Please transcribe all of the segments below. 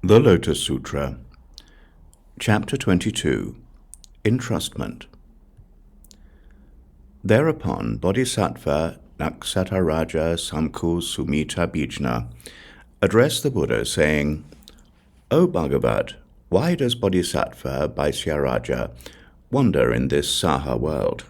The Lotus Sutra, Chapter 22, Entrustment. Thereupon Bodhisattva Naksataraja Samku Sumita Bijna addressed the Buddha, saying, O Bhagavat, why does Bodhisattva Baisyaraja wander in this Saha world?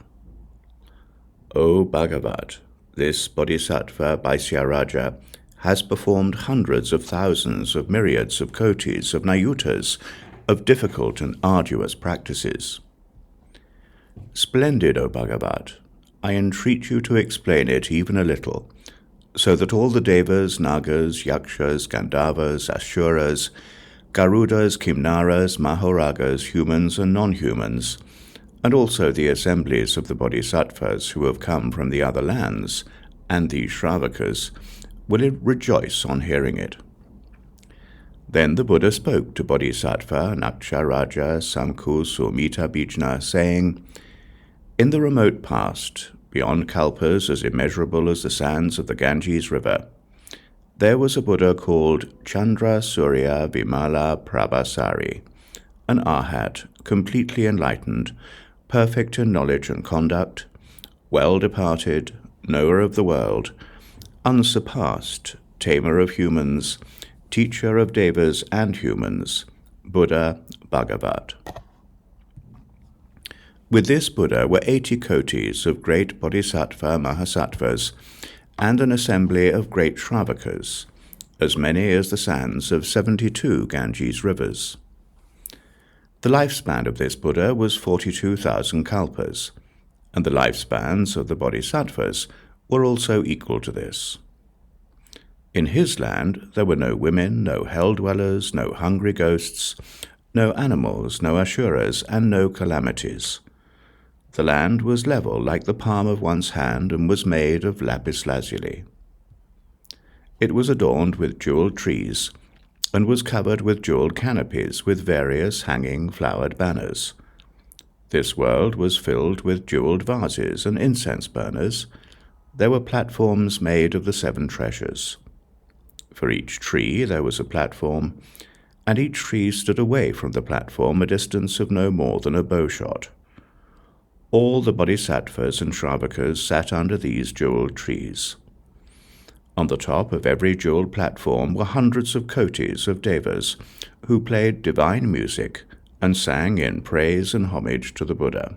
O Bhagavat, this Bodhisattva Baisyaraja has performed hundreds of thousands of myriads of kotis of nayutas of difficult and arduous practices. Splendid, O Bhagavat, I entreat you to explain it even a little, so that all the devas, nagas, yakshas, gandharvas, asuras, garudas, kimnaras, mahoragas, humans and non-humans, and also the assemblies of the bodhisattvas who have come from the other lands, and the Shravakas, will rejoice on hearing it. Then the Buddha spoke to Bodhisattva Naksharaja Samku Sumita Bijna, saying, In the remote past, beyond kalpas as immeasurable as the sands of the Ganges River, there was a Buddha called Chandra Surya Vimala Prabhasari, an arhat, completely enlightened, perfect in knowledge and conduct, well-departed, knower of the world, unsurpassed, tamer of humans, teacher of devas and humans, Buddha Bhagavat. With this Buddha were 80 kotis of great bodhisattva mahasattvas and an assembly of great Shravakas, as many as the sands of 72 Ganges rivers. The lifespan of this Buddha was 42,000 kalpas, and the lifespans of the bodhisattvas were also equal to this. In his land there were no women, no hell-dwellers, no hungry ghosts, no animals, no asuras, and no calamities. The land was level like the palm of one's hand and was made of lapis lazuli. It was adorned with jeweled trees, and was covered with jeweled canopies with various hanging flowered banners. This world was filled with jeweled vases and incense burners. There were platforms made of the 7 treasures. For each tree there was a platform, and each tree stood away from the platform a distance of no more than a bowshot. All the bodhisattvas and Shravakas sat under these jeweled trees. On the top of every jeweled platform were hundreds of kotis of devas, who played divine music and sang in praise and homage to the Buddha.